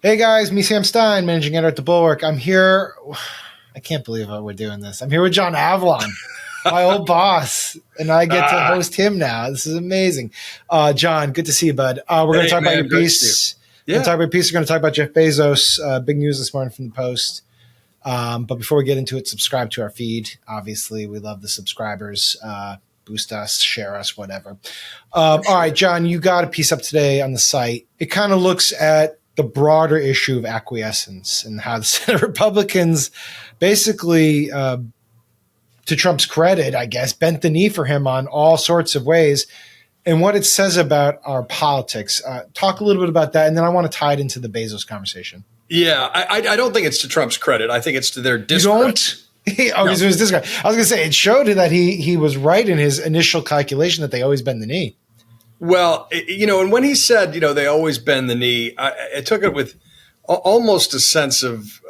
Hey guys, me Sam Stein, managing editor at the Bulwark. I'm here. I can't believe we're doing this. I'm here with John Avlon, my old boss, and I get to host him now. This is amazing. John, good to see you, bud. We're going to talk about your piece. We're going to talk about your piece. We're going to talk about Jeff Bezos. Big news this morning from the Post. But before we get into it, subscribe to our feed. Obviously, we love the subscribers. Boost us, share us, whatever. All right, John, you got a piece up today on the site. It kind of looks at the broader issue of acquiescence and how the Senate Republicans basically, to Trump's credit, I guess, bent the knee for him on all sorts of ways and what it says about our politics. Talk a little bit about that, and then I want to tie it into the Bezos conversation. Yeah, I don't think it's to Trump's credit. I think it's to their discredit. You don't? So it was discredit. I was going to say, it showed that he was right in his initial calculation that they always bend the knee. Well, and when he said, they always bend the knee, I took it with almost a sense of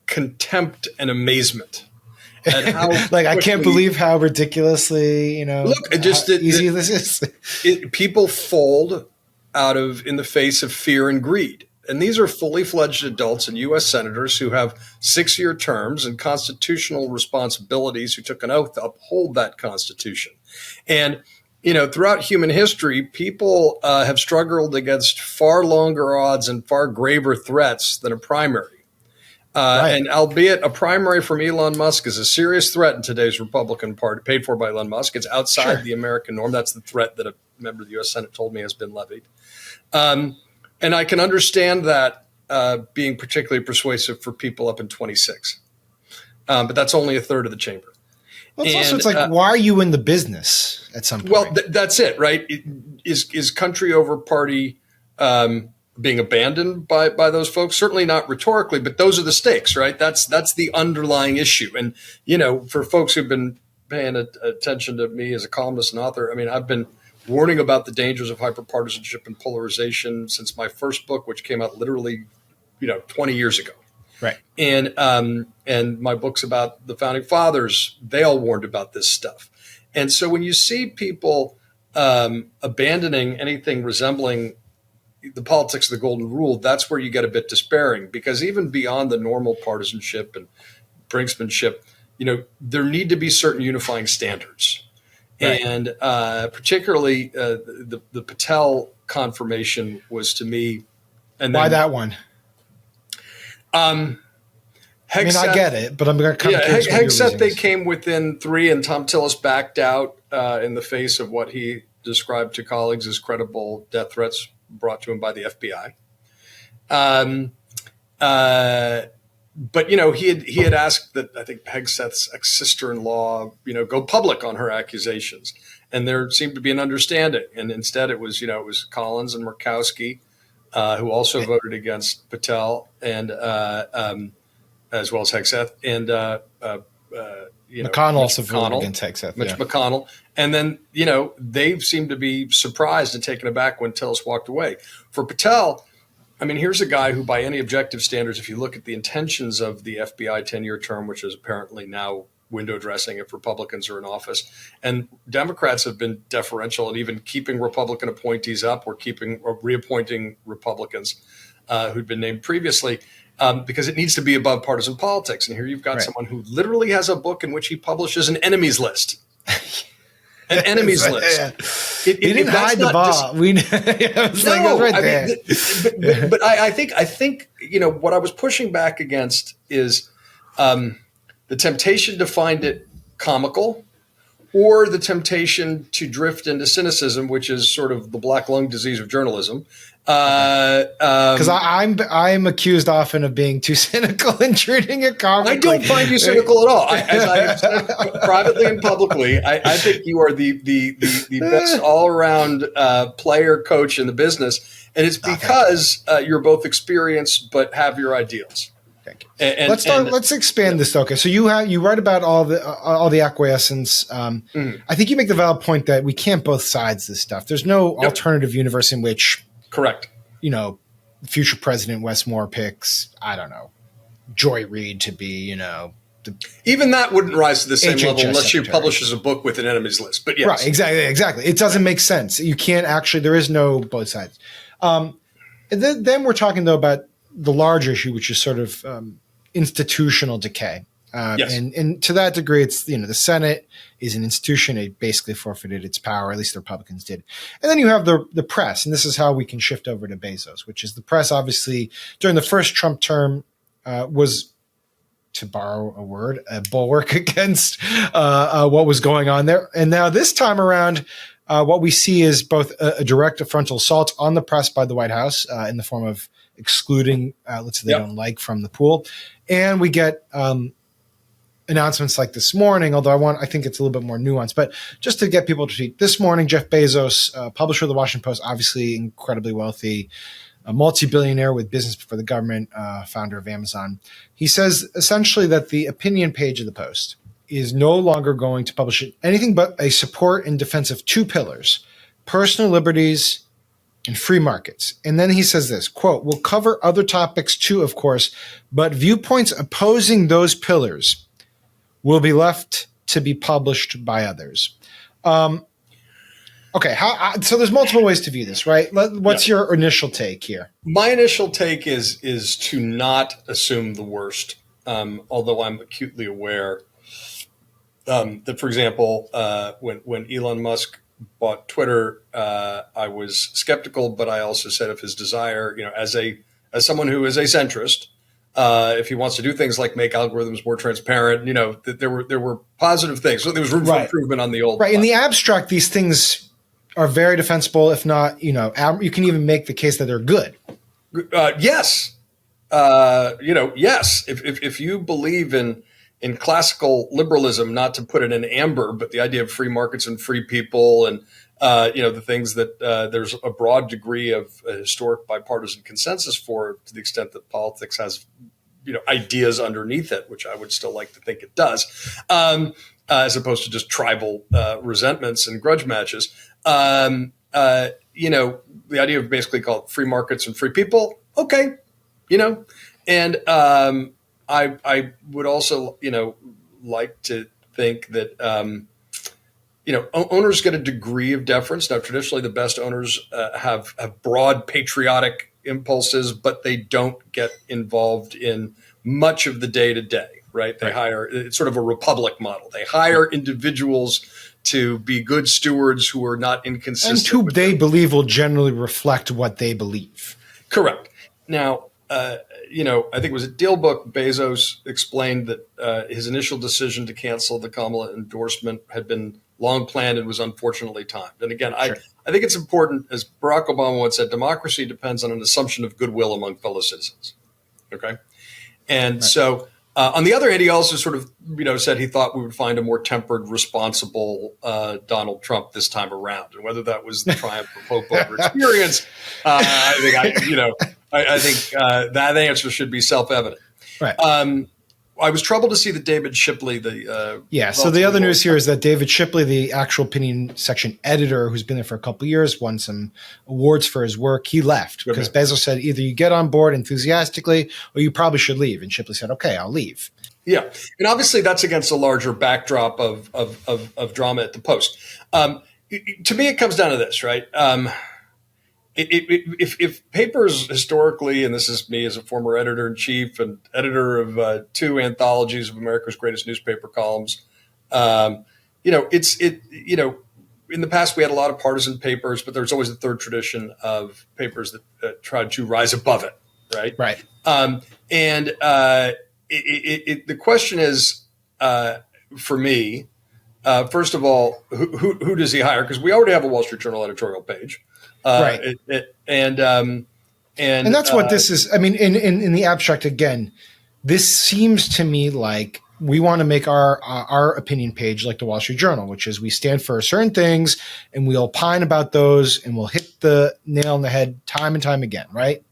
contempt and amazement. At how I can't believe how ridiculously, easy this is. People fold in the face of fear and greed. And these are fully fledged adults and U.S. senators who have 6-year terms and constitutional responsibilities, who took an oath to uphold that Constitution. And throughout human history, people have struggled against far longer odds and far graver threats than a primary. Right. And albeit a primary from Elon Musk is a serious threat in today's Republican Party, paid for by Elon Musk, it's outside the American norm. That's the threat that a member of the U.S. Senate told me has been levied. And I can understand that being particularly persuasive for people up in 26. But that's only a third of the chamber. Well, it's like, why are you in the business at some point? Well, that's it, right? Is country over party being abandoned by those folks? Certainly not rhetorically, but those are the stakes, right? That's the underlying issue. And, for folks who've been paying attention to me as a columnist and author, I've been warning about the dangers of hyperpartisanship and polarization since my first book, which came out literally, 20 years ago. Right. And my books about the founding fathers, they all warned about this stuff. And so when you see people abandoning anything resembling the politics of the golden rule, that's where you get a bit despairing, because even beyond the normal partisanship and brinksmanship, there need to be certain unifying standards. Right. And particularly the Patel confirmation was, to me, and then, why that one? I get it, but I'm going to come. Hegseth, they came within 3, and Tom Tillis backed out in the face of what he described to colleagues as credible death threats brought to him by the FBI. But he had asked that, I think, Hegseth's ex-sister-in-law, go public on her accusations, and there seemed to be an understanding. And instead, it was Collins and Murkowski, who also voted against Patel, and as well as Hegseth, and McConnell also voted against Hegseth. Mitch McConnell, and then they seemed to be surprised and taken aback when Tillis walked away. For Patel, here's a guy who, by any objective standards, if you look at the intentions of the FBI 10-year term, which is apparently now window dressing if Republicans are in office, and Democrats have been deferential in even keeping Republican appointees up or reappointing Republicans who'd been named previously, because it needs to be above partisan politics. And here you've got someone who literally has a book in which he publishes an enemies list. An enemies list. He didn't hide the ball. But I think what I was pushing back against is the temptation to find it comical, or the temptation to drift into cynicism, which is sort of the black lung disease of journalism. Because I'm accused often of being too cynical and treating it comically. I don't find you cynical at all. As I have said privately and publicly, I think you are the best all around player, coach in the business, and it's because you're both experienced but have your ideals. Thank you. Let's expand this. Okay, so you write about all the acquiescence. I think you make the valid point that we can't both sides this stuff. There's no alternative universe in which, correct, future President Westmore picks, I don't know, Joy Reid to be, even that wouldn't rise to the same level unless she publishes a book with an enemies list. But yes, right, exactly. It doesn't make sense. You can't actually. There is no both sides. And then we're talking though about the larger issue, which is sort of institutional decay. Yes. And to that degree, it's, the Senate is an institution. It basically forfeited its power, at least the Republicans did. And then you have the press, and this is how we can shift over to Bezos, which is the press, obviously, during the first Trump term was, to borrow a word, a bulwark against what was going on there. And now this time around, what we see is both a direct frontal assault on the press by the White House in the form of excluding outlets they don't like from the pool. And we get announcements like this morning, although I think it's a little bit more nuanced, but just to get people to see, this morning, Jeff Bezos, publisher of the Washington Post, obviously incredibly wealthy, a multi-billionaire with business for the government, founder of Amazon. He says essentially that the opinion page of the Post is no longer going to publish anything but a support and defense of two pillars: personal liberties and free markets. And then he says this, quote, "We'll cover other topics too, of course, but viewpoints opposing those pillars will be left to be published by others." Okay, so there's multiple ways to view this, right? What's your initial take here? My initial take is to not assume the worst, although I'm acutely aware that, for example, when Elon Musk bought Twitter, I was skeptical, but I also said of his desire, as someone who is a centrist, if he wants to do things like make algorithms more transparent, that there were positive things. So there was room for improvement on the old. Right. In the abstract, these things are very defensible. If not, you can even make the case that they're good. Yes. Yes. If you believe in classical liberalism, not to put it in amber, but the idea of free markets and free people and, the things that there's a broad degree of historic bipartisan consensus for, to the extent that politics has, ideas underneath it, which I would still like to think it does, as opposed to just tribal resentments and grudge matches. The idea of basically called free markets and free people. Okay. And I would also, like to think that, owners get a degree of deference. Now, traditionally, the best owners have broad patriotic impulses, but they don't get involved in much of the day to day, right? They hire, it's sort of a republic model. They hire individuals to be good stewards who are not inconsistent. And who they believe will generally reflect what they believe. Correct. Now, I think it was a Deal Book, Bezos explained that his initial decision to cancel the Kamala endorsement had been long planned and was unfortunately timed. And again, sure. I think it's important, as Barack Obama once said, democracy depends on an assumption of goodwill among fellow citizens. Okay. And so on the other hand, he also sort of, said he thought we would find a more tempered, responsible Donald Trump this time around. And whether that was the triumph of hope over experience, I think that answer should be self-evident. Right. I was troubled to see that David Shipley, so the other news here is that David Shipley, the actual opinion section editor, who's been there for a couple of years, won some awards for his work. He left because Bezos said either you get on board enthusiastically or you probably should leave. And Shipley said, okay, I'll leave. Yeah. And obviously that's against a larger backdrop of drama at the Post. To me, it comes down to this, right? If papers historically, and this is me as a former editor-in-chief and editor of two anthologies of America's greatest newspaper columns, in the past we had a lot of partisan papers, but there's always a third tradition of papers that tried to rise above it, right? Right. The question is, for me, first of all, who does he hire? Because we already have a Wall Street Journal editorial page. Right. And that's what this is. I mean, in the abstract, again, this seems to me like we want to make our opinion page like the Wall Street Journal, which is we stand for certain things and we opine about those and we'll hit the nail on the head time and time again. Right.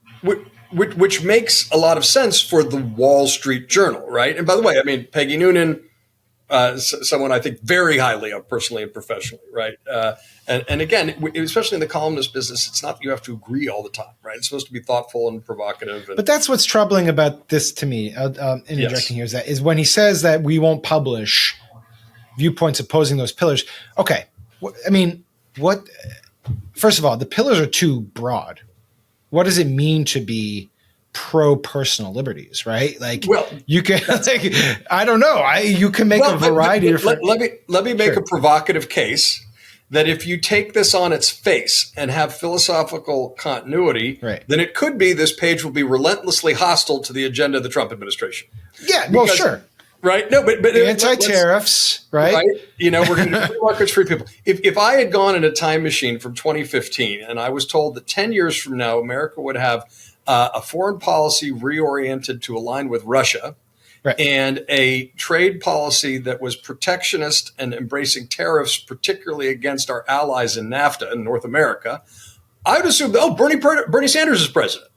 Which makes a lot of sense for the Wall Street Journal. Right. And by the way, I mean, Peggy Noonan, someone I think very highly of personally and professionally, right? And again, especially in the columnist business, it's not that you have to agree all the time, right? It's supposed to be thoughtful and provocative. But that's what's troubling about this to me, interjecting here, is when he says that we won't publish viewpoints opposing those pillars. Okay. First of all, the pillars are too broad. What does it mean to be pro personal liberties, right? Like, well, you can, like, I don't know. You can make a variety of different. Let me make a provocative case that if you take this on its face and have philosophical continuity, then it could be this page will be relentlessly hostile to the agenda of the Trump administration. Yeah, well, sure. Right? No, but anti-tariffs, right? You know, we're going to free markets, free people. If I had gone in a time machine from 2015 and I was told that 10 years from now, America would have a foreign policy reoriented to align with Russia, and a trade policy that was protectionist and embracing tariffs, particularly against our allies in NAFTA in North America, I would assume, Bernie Sanders is president.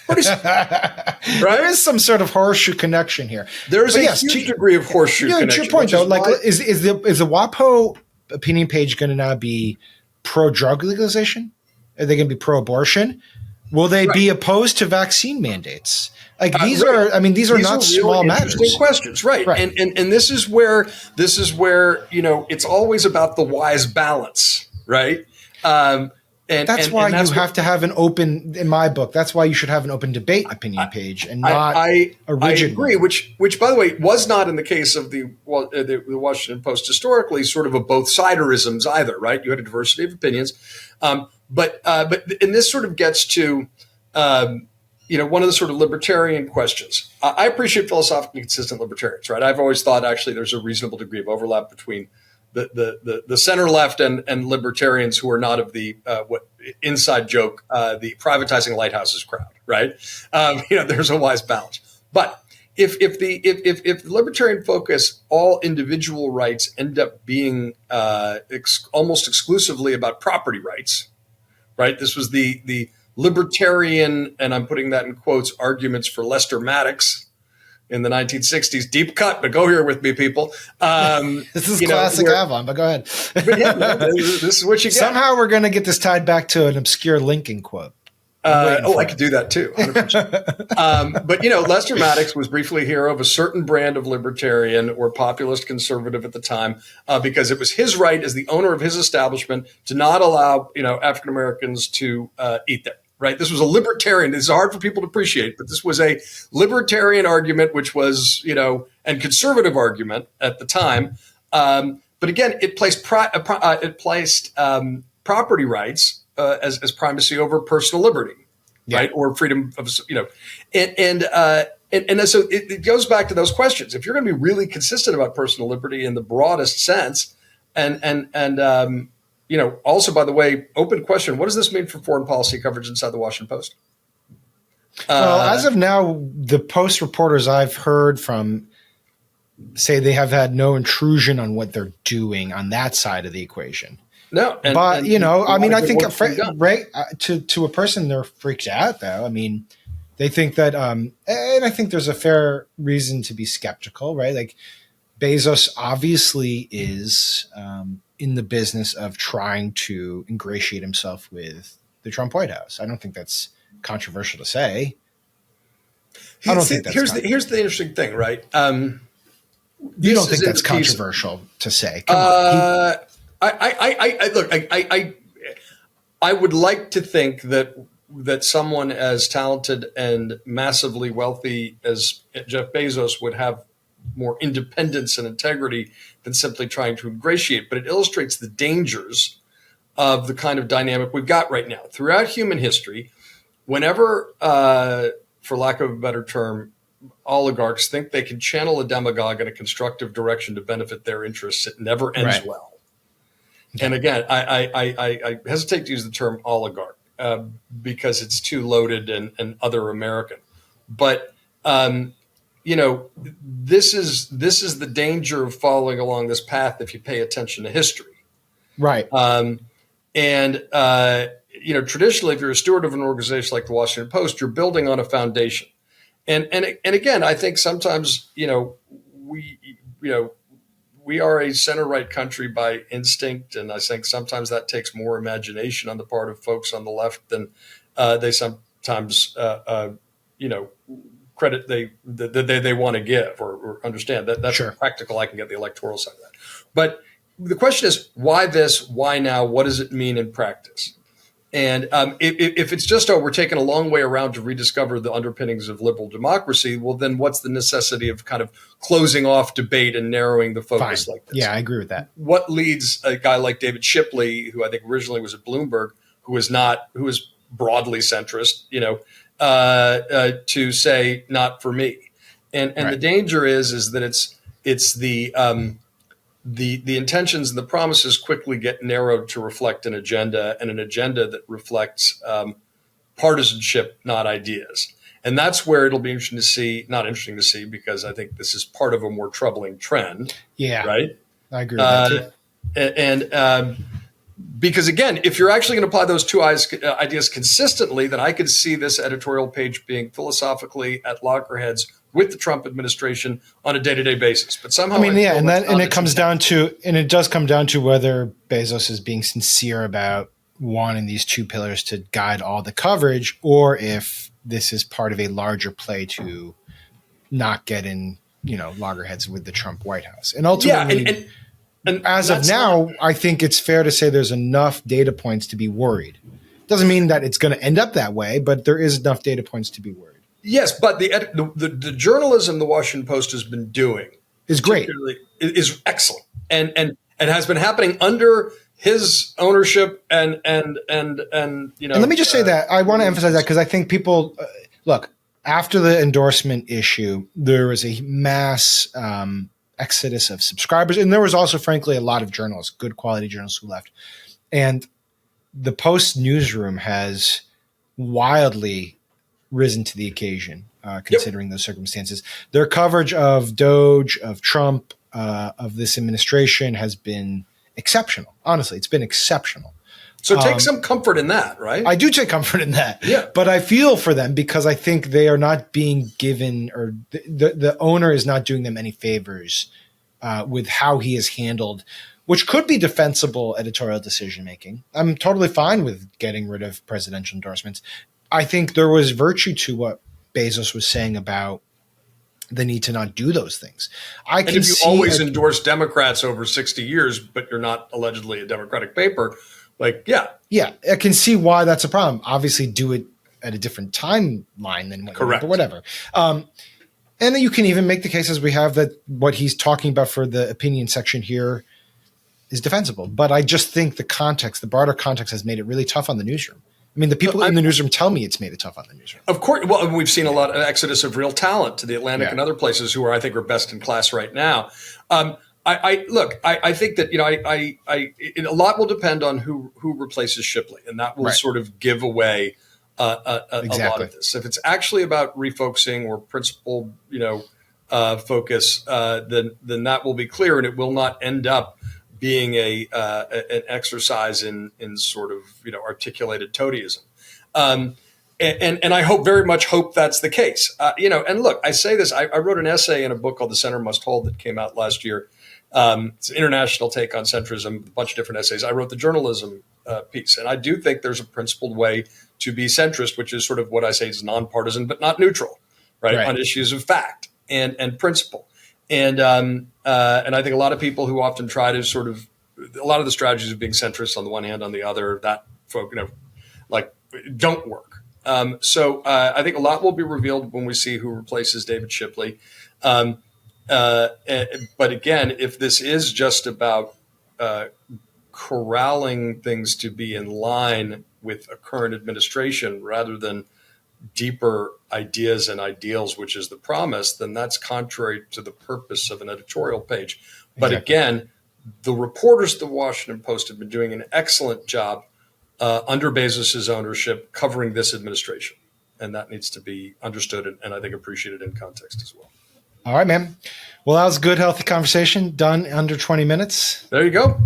Right? There is some sort of horseshoe connection here. There's a huge degree of horseshoe connection. To your point, though, like, is the WAPO opinion page going to now be pro-drug legalization? Are they going to be pro-abortion? Will they be opposed to vaccine mandates? Like, these are not small matters. Interesting questions, right? And this is where it's always about the wise balance, right? That's why you have to have an open, in my book, that's why you should have an open debate opinion page and not a rigid. I agree, which by the way was not in the case of the Washington Post historically, sort of a both siderisms either, right? You had a diversity of opinions, but and this sort of gets to one of the sort of libertarian questions. I appreciate philosophically consistent libertarians, right? I've always thought actually there's a reasonable degree of overlap between the center left and libertarians who are not of the what inside joke, the privatizing lighthouses crowd, right? There's a wise balance. But if the libertarian focus, all individual rights end up being almost exclusively about property rights, right? This was the libertarian, and I'm putting that in quotes, arguments for Lester Maddox in the 1960s. Deep cut, but go here with me, people. This is classic Avlon, but go ahead. But yeah, this is what you get. Somehow we're going to get this tied back to an obscure Lincoln quote. I could do that too, 100%. But Lester Maddox was briefly a hero of a certain brand of libertarian or populist conservative at the time, because it was his right as the owner of his establishment to not allow African Americans to eat there. Right. This was a libertarian. This is hard for people to appreciate, but this was a libertarian argument, which was, and conservative argument at the time. But again, it placed property rights as primacy over personal liberty, right? Or freedom of, and so it goes back to those questions. If you're going to be really consistent about personal liberty in the broadest sense, and also, by the way, open question, what does this mean for foreign policy coverage inside the Washington Post? Well, as of now, the Post reporters I've heard from say they have had no intrusion on what they're doing on that side of the equation. No. I think to a person, they're freaked out, though. I mean, they think that, and I think there's a fair reason to be skeptical, right? Like, Bezos obviously is in the business of trying to ingratiate himself with the Trump White House. I don't think that's controversial to say. Here's the interesting thing, right? You don't think that's controversial to say? Come on. I would like to think that someone as talented and massively wealthy as Jeff Bezos would have more independence and integrity than simply trying to ingratiate, but it illustrates the dangers of the kind of dynamic we've got right now. Throughout human history, whenever, for lack of a better term, oligarchs think they can channel a demagogue in a constructive direction to benefit their interests, it never ends well. And again, I hesitate to use the term oligarch because it's too loaded and other American. But this is the danger of following along this path if you pay attention to history. Right. Traditionally, if you're a steward of an organization like the Washington Post, you're building on a foundation. And again, I think sometimes, we are a center-right country by instinct, and I think sometimes that takes more imagination on the part of folks on the left than they sometimes, credit they want to give or understand. That's sure. Practical. I can get the electoral side of that. But the question is, why this? Why now? What does it mean in practice? And if it's just, we're taking a long way around to rediscover the underpinnings of liberal democracy, well, then what's the necessity of kind of closing off debate and narrowing the focus like this? Yeah, I agree with that. What leads a guy like David Shipley, who I think originally was at Bloomberg, who is broadly centrist, to say not for me? And the danger is that it's the intentions and the promises quickly get narrowed to reflect an agenda, and an agenda that reflects partisanship, not ideas. And that's where it'll be not interesting to see, because I think this is part of a more troubling trend. Yeah. Right? I agree with that too. And because, again, if you're actually going to apply those two ideas consistently, then I could see this editorial page being philosophically at loggerheads with the Trump administration on a day-to-day basis. But somehow, and it does come down to whether Bezos is being sincere about wanting these two pillars to guide all the coverage, or if this is part of a larger play to not get in, loggerheads with the Trump White House. And ultimately, and as of now, I think it's fair to say there's enough data points to be worried. Doesn't mean that it's going to end up that way, but there is enough data points to be worried. Yes, but the journalism the Washington Post has been doing is great, is excellent, and has been happening under his ownership, and And let me just say that I want to emphasize that, because I think people look, after the endorsement issue, there was a mass exodus of subscribers, and there was also, frankly, a lot of journalists, good quality journalists, who left, and the Post newsroom has wildly risen to the occasion, considering those circumstances. Their coverage of Doge, of Trump, of this administration has been exceptional. Honestly, it's been exceptional. So take some comfort in that, right? I do take comfort in that. Yeah. But I feel for them, because I think they are not being given, or the owner is not doing them any favors with how he has handled, which could be defensible editorial decision-making. I'm totally fine with getting rid of presidential endorsements. I think there was virtue to what Bezos was saying about the need to not do those things. And if you always endorse Democrats over 60 years, but you're not allegedly a Democratic paper, yeah, I can see why that's a problem. Obviously, do it at a different timeline than correct, but whatever. And then you can even make the case, as we have, that what he's talking about for the opinion section here is defensible. But I just think the broader context has made it really tough on the newsroom. I mean, the people in the newsroom tell me it's made it tough on the newsroom. Of course. Well, we've seen a lot of exodus of real talent to the Atlantic and other places who I think are best in class right now. I think that, a lot will depend on who replaces Shipley, and that will sort of give away a lot of this. If it's actually about refocusing or principle, focus, then that will be clear, and it will not end up being an exercise in sort of articulated toadyism, and I very much hope that's the case. And look, I say this. I wrote an essay in a book called "The Center Must Hold" that came out last year. It's an international take on centrism, a bunch of different essays. I wrote the journalism piece, and I do think there's a principled way to be centrist, which is sort of what I say is nonpartisan but not neutral, right? On issues of fact and principle. And I think a lot of people who often try to sort of, a lot of the strategies of being centrist on the one hand, on the other, that folk, don't work. So I think a lot will be revealed when we see who replaces David Shipley. But again, if this is just about corralling things to be in line with a current administration rather than deeper ideas and ideals, which is the promise, then that's contrary to the purpose of an editorial page. But again, the reporters at the Washington Post have been doing an excellent job under Bezos's ownership covering this administration. And that needs to be understood and I think appreciated in context as well. All right, man. Well, that was a good, healthy conversation done under 20 minutes. There you go.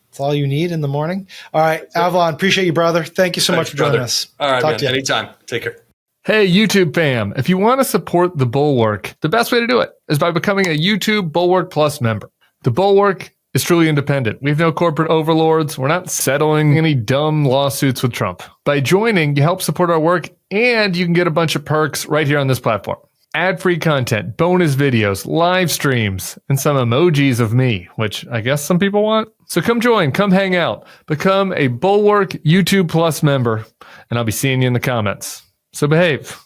That's all you need in the morning. All right, Avlon, appreciate you, brother. Thank you so much for joining us. All right, man. Anytime. Take care. Hey, YouTube fam, if you want to support the Bulwark, the best way to do it is by becoming a YouTube Bulwark Plus member. The Bulwark is truly independent. We have no corporate overlords. We're not settling any dumb lawsuits with Trump. By joining, you help support our work, and you can get a bunch of perks right here on this platform. ad-free content, bonus videos, live streams, and some emojis of me, which I guess some people want. So come join, come hang out, become a Bulwark YouTube Plus member, and I'll be seeing you in the comments. So behave.